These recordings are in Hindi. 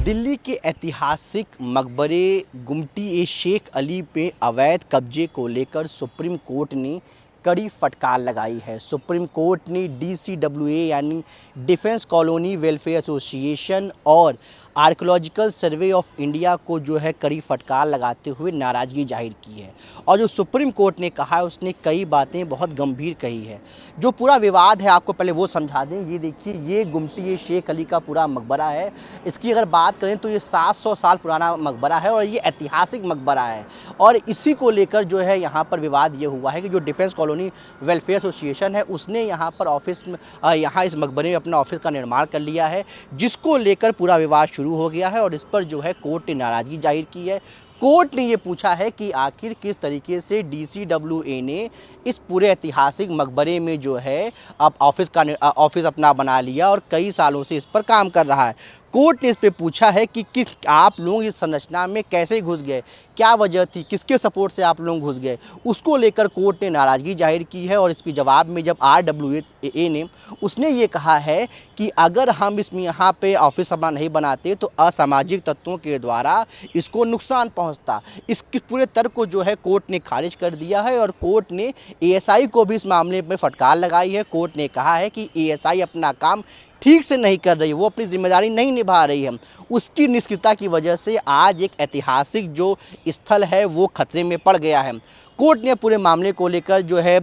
दिल्ली के ऐतिहासिक मकबरे गुमटी ए शेख अली पे अवैध कब्जे को लेकर सुप्रीम कोर्ट ने कड़ी फटकार लगाई है। सुप्रीम कोर्ट ने DCWA यानी डिफेंस कॉलोनी वेलफेयर एसोसिएशन और आर्कियोलॉजिकल सर्वे ऑफ इंडिया को जो है कड़ी फटकार लगाते हुए नाराज़गी जाहिर की है। और जो सुप्रीम कोर्ट ने कहा है उसने कई बातें बहुत गंभीर कही है। जो पूरा विवाद है आपको पहले वो समझा दें। ये देखिए, ये गुमटी ए शेख अली का पूरा मकबरा है। इसकी अगर बात करें तो ये 700 साल पुराना मकबरा है और ये ऐतिहासिक मकबरा है। और इसी को लेकर जो है यहाँ पर विवाद ये हुआ है कि जो डिफेंस कॉलोनी वेलफेयर एसोसिएशन है उसने यहाँ पर ऑफिस में यहाँ इस मकबरे में अपना ऑफिस का निर्माण कर लिया है, जिसको लेकर पूरा विवाद शुरू हो गया है। और इस पर जो है कोर्ट ने नाराज़गी जाहिर की है। कोर्ट ने ये पूछा है कि आखिर किस तरीके से DCWA ने इस पूरे ऐतिहासिक मकबरे में जो है अब ऑफिस अपना बना लिया और कई सालों से इस पर काम कर रहा है। कोर्ट ने इस पे पूछा है कि आप लोग इस संरचना में कैसे घुस गए, क्या वजह थी, किसके सपोर्ट से आप लोग घुस गए, उसको लेकर कोर्ट ने नाराज़गी जाहिर की है। और इसके जवाब में जब RWA ने उसने ये कहा है कि अगर हम इसमें यहाँ पे ऑफिस अपना नहीं बनाते तो असामाजिक तत्वों के द्वारा इसको नुकसान पहुँचता। इस पूरे तर्क को जो है कोर्ट ने खारिज कर दिया है और कोर्ट ने ASI को भी इस मामले में फटकार लगाई है। कोर्ट ने कहा है कि ASI अपना काम ठीक से नहीं कर रही, वो अपनी जिम्मेदारी नहीं निभा रही है। उसकी निष्क्रियता की वजह से आज एक ऐतिहासिक जो स्थल है वो खतरे में पड़ गया है। कोर्ट ने पूरे मामले को लेकर जो है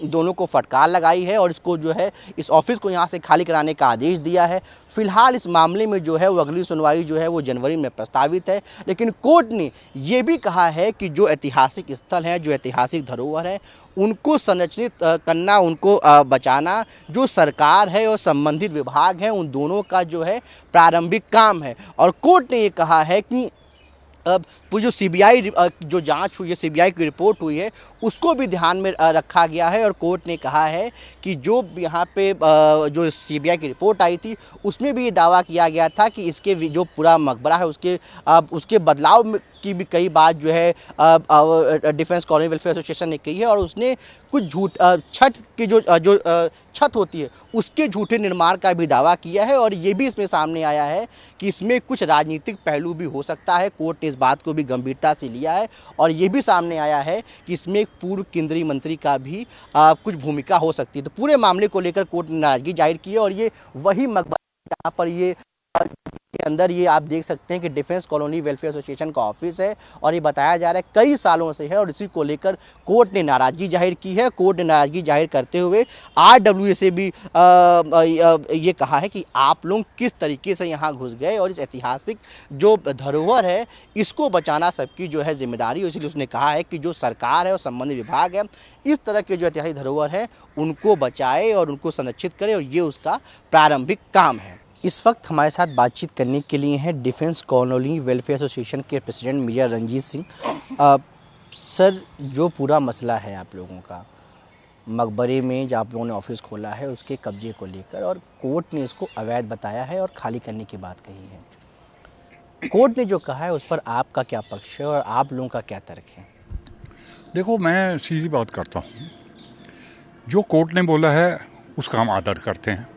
दोनों को फटकार लगाई है और इसको जो है इस ऑफिस को यहाँ से खाली कराने का आदेश दिया है। फिलहाल इस मामले में जो है वो अगली सुनवाई जो है वो जनवरी में प्रस्तावित है। लेकिन कोर्ट ने ये भी कहा है कि जो ऐतिहासिक स्थल हैं, जो ऐतिहासिक धरोहर हैं, उनको संरक्षित करना, उनको बचाना जो सरकार है और संबंधित विभाग हैं उन दोनों का जो है प्रारंभिक काम है। और कोर्ट ने ये कहा है कि अब वो जो CBI जो जांच हुई है, CBI की रिपोर्ट हुई है, उसको भी ध्यान में रखा गया है। और कोर्ट ने कहा है कि जो यहाँ पे जो CBI की रिपोर्ट आई थी उसमें भी ये दावा किया गया था कि इसके जो पूरा मकबरा है उसके बदलाव की भी कई बात जो है डिफेंस कॉलोनी वेलफेयर एसोसिएशन ने कही है। और उसने कुछ छत की जो छत होती है उसके झूठे निर्माण का भी दावा किया है। और ये भी इसमें सामने आया है कि इसमें कुछ राजनीतिक पहलू भी हो सकता है। कोर्ट ने इस बात को भी गंभीरता से लिया है। और ये भी सामने आया है कि इसमें एक पूर्व केंद्रीय मंत्री का भी कुछ भूमिका हो सकती है। तो पूरे मामले को लेकर कोर्ट ने नाराजगी जाहिर की है। और ये वही मकबरा जहाँ पर ये के अंदर ये आप देख सकते हैं कि डिफेंस कॉलोनी वेलफेयर एसोसिएशन का ऑफिस है और ये बताया जा रहा है कई सालों से है। और इसी को लेकर कोर्ट ने नाराज़गी जाहिर की है। कोर्ट ने नाराज़गी जाहिर करते हुए RWA से भी ये कहा है कि आप लोग किस तरीके से यहाँ घुस गए और इस ऐतिहासिक जो धरोहर है इसको बचाना सबकी जो है जिम्मेदारी है। इसलिए उसने कहा है कि जो सरकार है और संबंधित विभाग है इस तरह के जो ऐतिहासिक धरोहर है उनको बचाए और उनको संरक्षित करे, और ये उसका प्रारंभिक काम है। इस वक्त हमारे साथ बातचीत करने के लिए हैं डिफेंस कॉलोनी वेलफेयर एसोसिएशन के president major Ranjit Singh. Sir, जो पूरा मसला है आप लोगों का मकबरे में जो आप लोगों ने ऑफिस खोला है उसके कब्जे को लेकर, और कोर्ट ने इसको अवैध बताया है और खाली करने की बात कही है, कोर्ट ने जो कहा है उस पर आपका क्या पक्ष है और आप लोगों का क्या तर्क है? देखो, मैं सीधी बात करता हूँ, जो कोर्ट ने बोला है उसका हम आदर करते हैं।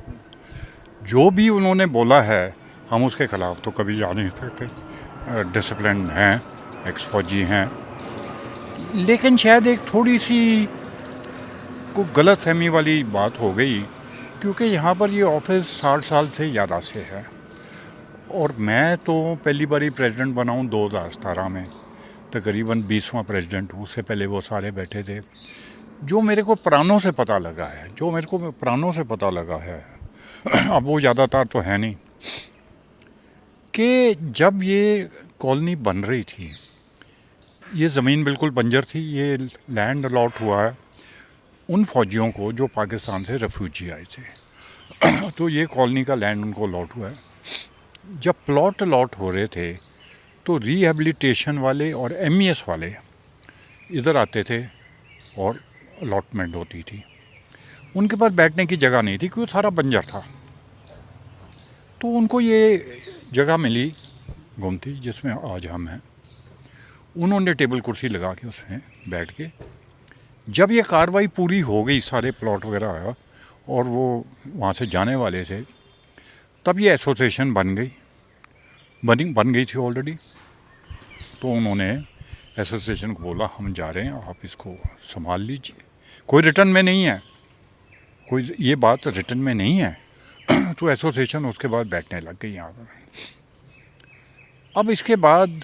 जो भी उन्होंने बोला है हम उसके ख़िलाफ़ तो कभी जा नहीं सकते। डिसिप्लिन हैं, एक्स फौजी हैं, लेकिन शायद एक थोड़ी सी को गलत फहमी वाली बात हो गई, क्योंकि यहाँ पर ये ऑफिस 60 साल से ज़्यादा से है। और मैं तो पहली बारी प्रेसिडेंट बना हूँ 2017 में, तकरीबन 20वां प्रेसिडेंट हूँ। उससे पहले वो सारे बैठे थे। जो मेरे को प्राणों से पता लगा है अब वो ज़्यादातर तो है नहीं, कि जब ये कॉलोनी बन रही थी ये ज़मीन बिल्कुल बंजर थी। ये लैंड अलॉट हुआ है उन फौजियों को जो पाकिस्तान से रेफ्यूजी आए थे तो ये कॉलोनी का लैंड उनको अलॉट हुआ है। जब प्लॉट अलॉट हो रहे थे तो रिहेबिलिटेशन वाले और MES वाले इधर आते थे और अलॉटमेंट होती थी। उनके पास बैठने की जगह नहीं थी क्योंकि सारा बंजर था। तो उनको ये जगह मिली गुमटी, जिसमें आज हम हैं। उन्होंने टेबल कुर्सी लगा के उसमें बैठ के, जब ये कार्रवाई पूरी हो गई, सारे प्लॉट वगैरह आया और वो वहाँ से जाने वाले थे, तब ये एसोसिएशन बन गई। बन गई थी ऑलरेडी। तो उन्होंने एसोसिएशन को बोला हम जा रहे हैं, आप इसको संभाल लीजिए। कोई रिटर्न में नहीं है, कोई ये बात रिटर्न में नहीं है। तो एसोसिएशन उसके बाद बैठने लग गई यहाँ पर। अब इसके बाद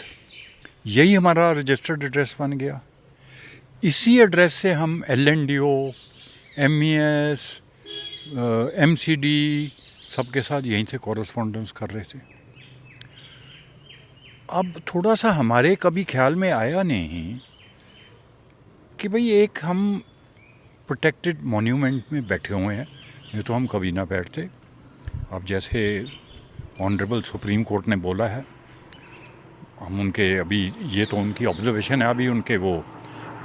यही हमारा रजिस्टर्ड एड्रेस बन गया। इसी एड्रेस से हम LNDO, MES, MCD सबके साथ यहीं से कॉरेस्पॉन्डेंस कर रहे थे। अब थोड़ा सा हमारे कभी ख्याल में आया नहीं कि भाई एक हम प्रोटेक्टेड मॉन्यूमेंट में बैठे हुए हैं, ये तो हम कभी ना बैठते। अब जैसे ऑनरेबल सुप्रीम कोर्ट ने बोला है, हम उनके अभी ये तो उनकी ऑब्जर्वेशन है, अभी उनके वो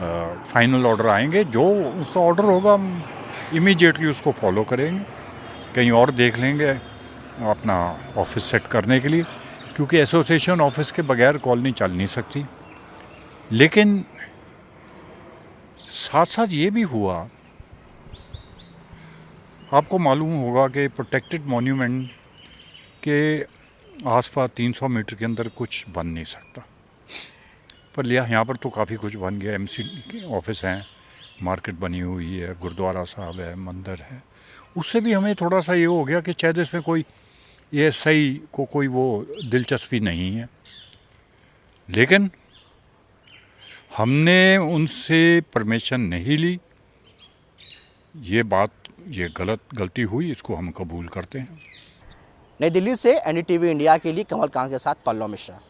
फाइनल ऑर्डर आएंगे, जो उसका ऑर्डर होगा हम इमीडिएटली उसको फॉलो करेंगे। कहीं और देख लेंगे अपना ऑफिस सेट करने के लिए, क्योंकि एसोसिएशन ऑफिस के बगैर कॉलोनी चल नहीं सकती। लेकिन साथ साथ ये भी हुआ, आपको मालूम होगा कि प्रोटेक्टेड मॉन्यूमेंट के आसपास 300 मीटर के अंदर कुछ बन नहीं सकता, पर लिया यहाँ पर तो काफ़ी कुछ बन गया। MCD के ऑफिस हैं, मार्केट बनी हुई है, गुरुद्वारा साहब है, मंदिर है। उससे भी हमें थोड़ा सा ये हो गया कि शायद इसमें कोई ये सही को कोई वो दिलचस्पी नहीं है। लेकिन हमने उनसे परमिशन नहीं ली, ये गलती हुई, इसको हम कबूल करते हैं। नई दिल्ली से NDTV इंडिया के लिए कमल कांत के साथ पल्लव मिश्रा।